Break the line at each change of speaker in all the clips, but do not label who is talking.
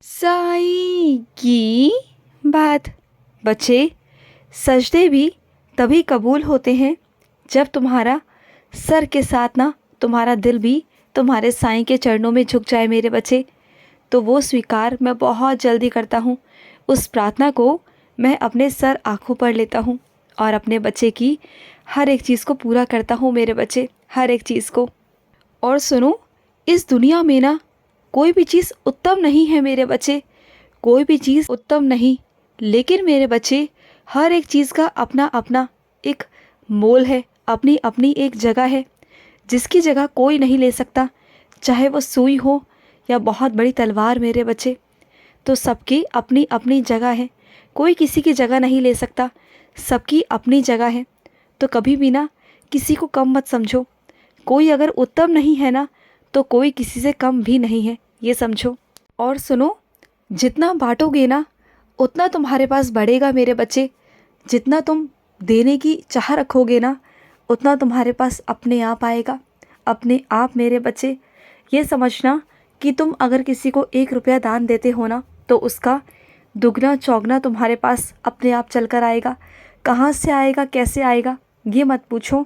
साईं की बात। बच्चे, सजदे भी तभी कबूल होते हैं जब तुम्हारा सर के साथ ना तुम्हारा दिल भी तुम्हारे साईं के चरणों में झुक जाए मेरे बच्चे। तो वो स्वीकार मैं बहुत जल्दी करता हूँ। उस प्रार्थना को मैं अपने सर आँखों पर लेता हूँ और अपने बच्चे की हर एक चीज़ को पूरा करता हूँ मेरे बच्चे, हर एक चीज़ को। और सुनो, इस दुनिया में ना कोई भी चीज़ उत्तम नहीं है मेरे बच्चे, कोई भी चीज़ उत्तम नहीं। लेकिन मेरे बच्चे, हर एक चीज़ का अपना अपना एक मोल है, अपनी अपनी एक जगह है जिसकी जगह कोई नहीं ले सकता। चाहे वो सुई हो या बहुत बड़ी तलवार मेरे बच्चे, तो सबकी अपनी अपनी जगह है। कोई किसी की जगह नहीं ले सकता, सबकी अपनी जगह है। तो कभी भी ना किसी को कम मत समझो। कोई अगर उत्तम नहीं है ना, तो कोई किसी से कम भी नहीं है, ये समझो। और सुनो, जितना बांटोगे ना उतना तुम्हारे पास बढ़ेगा मेरे बच्चे। जितना तुम देने की चाह रखोगे ना उतना तुम्हारे पास अपने आप आएगा, अपने आप मेरे बच्चे। ये समझना कि तुम अगर किसी को 1 रुपया दान देते हो ना तो उसका दुगना चौगना तुम्हारे पास अपने आप चल कर आएगा। कहाँ से आएगा, कैसे आएगा, ये मत पूछो,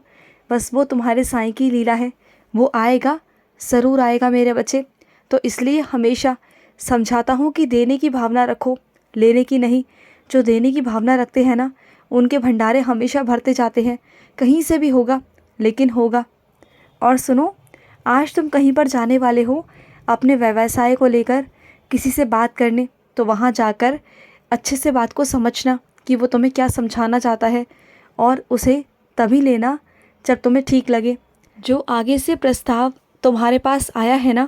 बस वो तुम्हारे साईं की लीला है। वो आएगा, ज़रूर आएगा मेरे बच्चे। तो इसलिए हमेशा समझाता हूँ कि देने की भावना रखो, लेने की नहीं। जो देने की भावना रखते हैं ना उनके भंडारे हमेशा भरते जाते हैं। कहीं से भी होगा, लेकिन होगा। और सुनो, आज तुम कहीं पर जाने वाले हो अपने व्यवसाय को लेकर किसी से बात करने, तो वहाँ जाकर अच्छे से बात को समझना कि वो तुम्हें क्या समझाना चाहता है, और उसे तभी लेना जब तुम्हें ठीक लगे। जो आगे से प्रस्ताव तुम्हारे पास आया है ना,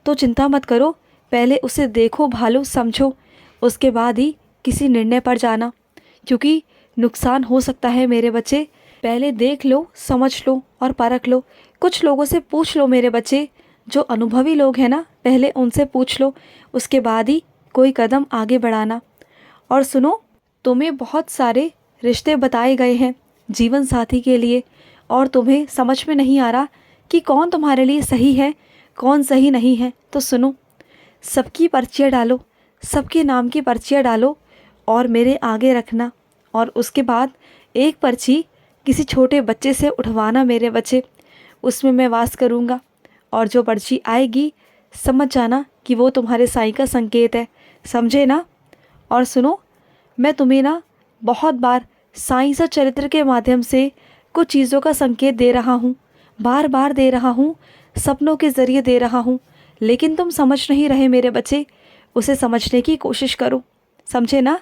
तो चिंता मत करो, पहले उसे देखो, भालो, समझो, उसके बाद ही किसी निर्णय पर जाना, क्योंकि नुकसान हो सकता है मेरे बच्चे। पहले देख लो, समझ लो और परख लो। कुछ लोगों से पूछ लो मेरे बच्चे, जो अनुभवी लोग हैं ना, पहले उनसे पूछ लो, उसके बाद ही कोई कदम आगे बढ़ाना। और सुनो, तुम्हें बहुत सारे रिश्ते बताए गए हैं जीवन साथी के लिए, और तुम्हें समझ में नहीं आ रहा कि कौन तुम्हारे लिए सही है, कौन सही नहीं है। तो सुनो, सबकी पर्चियाँ डालो, सबके नाम की पर्चियाँ डालो और मेरे आगे रखना। और उसके बाद एक पर्ची किसी छोटे बच्चे से उठवाना मेरे बच्चे, उसमें मैं वास करूँगा। और जो पर्ची आएगी समझ जाना कि वो तुम्हारे साईं का संकेत है, समझे ना। और सुनो, मैं तुम्हें ना बहुत बार साईं सा चरित्र के माध्यम से कुछ चीज़ों का संकेत दे रहा हूँ, बार बार दे रहा हूँ, सपनों के ज़रिए दे रहा हूँ, लेकिन तुम समझ नहीं रहे मेरे बच्चे। उसे समझने की कोशिश करो, समझे ना।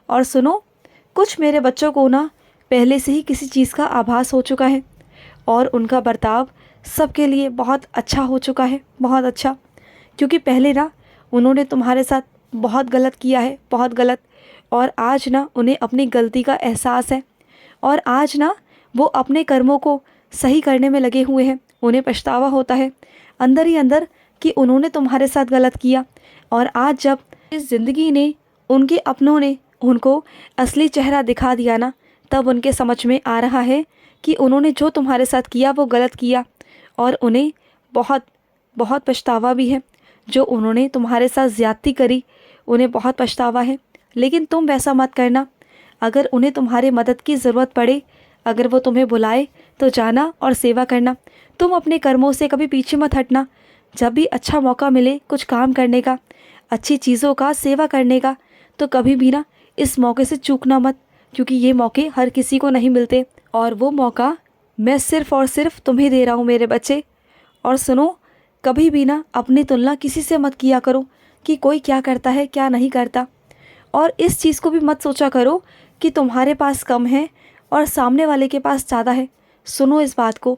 और सुनो, कुछ मेरे बच्चों को ना पहले से ही किसी चीज़ का आभास हो चुका है और उनका बर्ताव सबके लिए बहुत अच्छा हो चुका है, बहुत अच्छा। क्योंकि पहले ना उन्होंने तुम्हारे साथ बहुत गलत किया है, बहुत गलत। और आज ना उन्हें अपनी गलती का एहसास है, और आज ना वो अपने कर्मों को सही करने में लगे हुए हैं। उन्हें पछतावा होता है अंदर ही अंदर कि उन्होंने तुम्हारे साथ गलत किया। और आज जब इस ज़िंदगी ने, उनके अपनों ने उनको असली चेहरा दिखा दिया ना, तब उनके समझ में आ रहा है कि उन्होंने जो तुम्हारे साथ किया वो गलत किया। और उन्हें बहुत बहुत पछतावा भी है। जो उन्होंने तुम्हारे साथ ज़्यादती करी, उन्हें बहुत पछतावा है। लेकिन तुम वैसा मत करना। अगर उन्हें तुम्हारी मदद की ज़रूरत पड़े, अगर वो तुम्हें बुलाए, तो जाना और सेवा करना। तुम अपने कर्मों से कभी पीछे मत हटना। जब भी अच्छा मौका मिले कुछ काम करने का, अच्छी चीज़ों का सेवा करने का, तो कभी भी ना इस मौके से चूकना मत, क्योंकि ये मौके हर किसी को नहीं मिलते। और वो मौका मैं सिर्फ़ और सिर्फ तुम्हें दे रहा हूँ मेरे बच्चे। और सुनो, कभी भी ना अपनी तुलना किसी से मत किया करो कि कोई क्या करता है, क्या नहीं करता। और इस चीज़ को भी मत सोचा करो कि तुम्हारे पास कम है और सामने वाले के पास ज़्यादा है। सुनो इस बात को,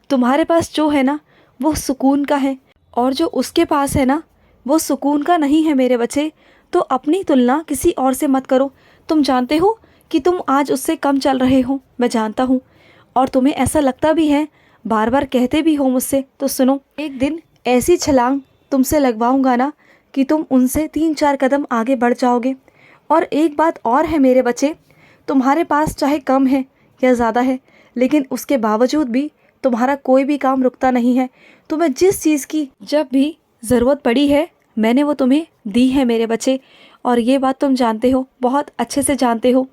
तुम्हारे पास जो है ना वो सुकून का है, और जो उसके पास है ना वो सुकून का नहीं है मेरे बच्चे। तो अपनी तुलना किसी और से मत करो। तुम जानते हो कि तुम आज उससे कम चल रहे हो, मैं जानता हूँ, और तुम्हें ऐसा लगता भी है, बार बार कहते भी हो मुझसे। तो सुनो, एक दिन ऐसी छलांग तुमसे लगवाऊंगा ना कि तुम उनसे 3-4 कदम आगे बढ़ जाओगे। और एक बात और है मेरे बच्चे, तुम्हारे पास चाहे कम है या ज़्यादा है, लेकिन उसके बावजूद भी तुम्हारा कोई भी काम रुकता नहीं है। तुम्हें जिस चीज़ की जब भी ज़रूरत पड़ी है, मैंने वो तुम्हें दी है मेरे बच्चे, और ये बात तुम जानते हो, बहुत अच्छे से जानते हो।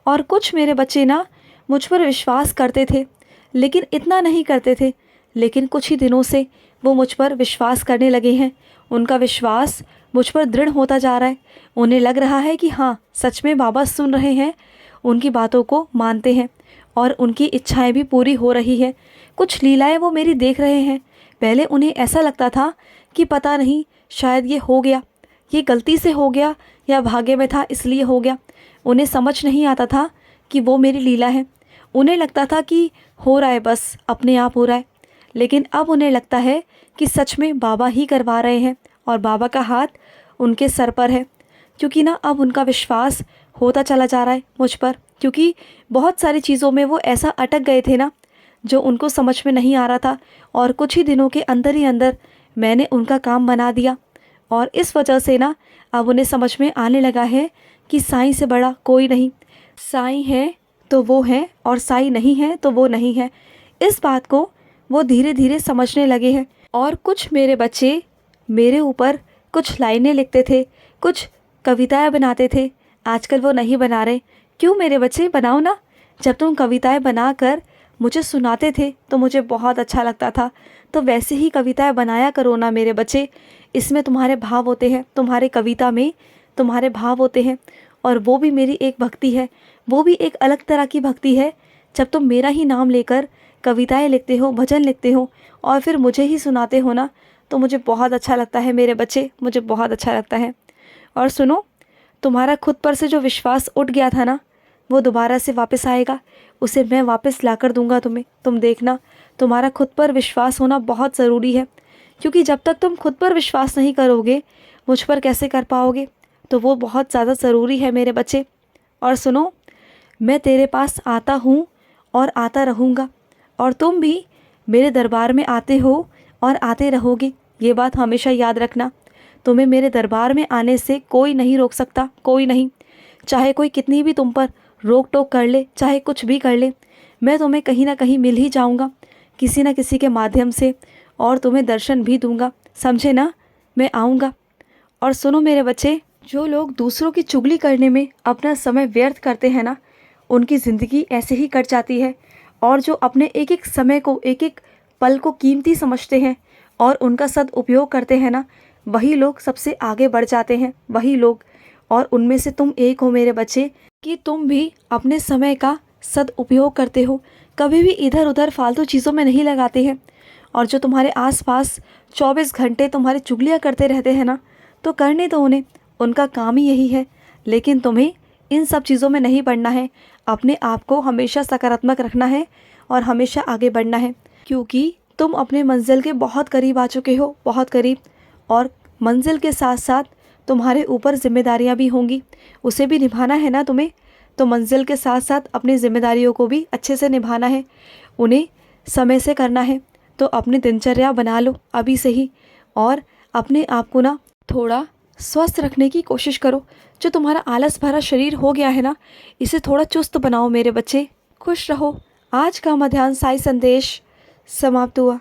और कुछ मेरे बच्चे ना मुझ पर विश्वास करते थे, लेकिन इतना नहीं करते थे, लेकिन कुछ ही दिनों से वो मुझ पर विश्वास करने लगे हैं। उनका विश्वास मुझ पर दृढ़ होता जा रहा है। उन्हें लग रहा है कि हाँ, सच में बाबा सुन रहे हैं, उनकी बातों को मानते हैं और उनकी इच्छाएं भी पूरी हो रही है। कुछ लीलाएं वो मेरी देख रहे हैं। पहले उन्हें ऐसा लगता था कि पता नहीं, शायद ये हो गया, ये गलती से हो गया या भाग्य में था इसलिए हो गया। उन्हें समझ नहीं आता था कि वो मेरी लीला है। उन्हें लगता था कि हो रहा है, बस अपने आप हो रहा है। लेकिन अब उन्हें लगता है कि सच में बाबा ही करवा रहे हैं और बाबा का हाथ उनके सर पर है। क्योंकि ना अब उनका विश्वास होता चला जा रहा है मुझ पर, क्योंकि बहुत सारी चीज़ों में वो ऐसा अटक गए थे ना, जो उनको समझ में नहीं आ रहा था। और कुछ ही दिनों के अंदर ही अंदर मैंने उनका काम बना दिया। और इस वजह से ना अब उन्हें समझ में आने लगा है कि साईं से बड़ा कोई नहीं। साईं है तो वो है, और साईं नहीं है तो वो नहीं है। इस बात को वो धीरे धीरे समझने लगे हैं। और कुछ मेरे बच्चे मेरे ऊपर कुछ लाइनें लिखते थे, कुछ कविताएं बनाते थे। आजकल वो नहीं बना रहे। क्यों मेरे बच्चे, बनाओ ना। जब तुम कविताएं बनाकर मुझे सुनाते थे तो मुझे बहुत अच्छा लगता था। तो वैसे ही कविताएं बनाया करो ना मेरे बच्चे। इसमें तुम्हारे भाव होते हैं, तुम्हारे कविता में तुम्हारे भाव होते हैं। और वो भी मेरी एक भक्ति है, वो भी एक अलग तरह की भक्ति है। जब तुम मेरा ही नाम लेकर कविताएं लिखते हो, भजन लिखते हो और फिर मुझे ही सुनाते हो ना, तो मुझे बहुत अच्छा लगता है मेरे बच्चे, मुझे बहुत अच्छा लगता है। और सुनो, तुम्हारा खुद पर से जो विश्वास उठ गया था ना, वो दोबारा से वापस आएगा। उसे मैं वापस ला कर दूंगा तुम्हें। तुम देखना, तुम्हारा खुद पर विश्वास होना बहुत ज़रूरी है। क्योंकि जब तक तुम खुद पर विश्वास नहीं करोगे, मुझ पर कैसे कर पाओगे। तो वो बहुत ज़्यादा ज़रूरी है मेरे बच्चे। और सुनो, मैं तेरे पास आता हूँ और आता रहूँगा, और तुम भी मेरे दरबार में आते हो और आते रहोगे। ये बात हमेशा याद रखना। तुम्हें मेरे दरबार में आने से कोई नहीं रोक सकता, कोई नहीं। चाहे कोई कितनी भी तुम पर रोक टोक कर ले, चाहे कुछ भी कर ले, मैं तुम्हें कहीं ना कहीं मिल ही जाऊंगा, किसी न किसी के माध्यम से, और तुम्हें दर्शन भी दूंगा। समझे ना, मैं आऊँगा। और सुनो मेरे बच्चे, जो लोग दूसरों की चुगली करने में अपना समय व्यर्थ करते हैं ना, उनकी ज़िंदगी ऐसे ही कट जाती है। और जो अपने एक एक समय को, एक एक पल को कीमती समझते हैं और उनका सदुपयोग करते हैं ना, वही लोग सबसे आगे बढ़ जाते हैं, वही लोग। और उनमें से तुम एक हो मेरे बच्चे, कि तुम भी अपने समय का सदुपयोग करते हो, कभी भी इधर उधर फालतू चीज़ों में नहीं लगाते हैं। और जो तुम्हारे आसपास 24 घंटे तुम्हारी चुगलियाँ करते रहते हैं ना, तो करने दो उन्हें, उनका काम ही यही है। लेकिन तुम्हें इन सब चीज़ों में नहीं पड़ना है। अपने आप को हमेशा सकारात्मक रखना है और हमेशा आगे बढ़ना है, क्योंकि तुम अपने मंजिल के बहुत करीब आ चुके हो, बहुत करीब। और मंजिल के साथ साथ तुम्हारे ऊपर जिम्मेदारियां भी होंगी, उसे भी निभाना है ना तुम्हें। तो मंजिल के साथ साथ अपनी जिम्मेदारियों को भी अच्छे से निभाना है, उन्हें समय से करना है। तो अपनी दिनचर्या बना लो अभी से ही, और अपने आप को ना थोड़ा स्वस्थ रखने की कोशिश करो। जो तुम्हारा आलस भरा शरीर हो गया है ना, इसे थोड़ा चुस्त बनाओ मेरे बच्चे। खुश रहो। आज का मध्याह्न साई संदेश समाप्त हुआ।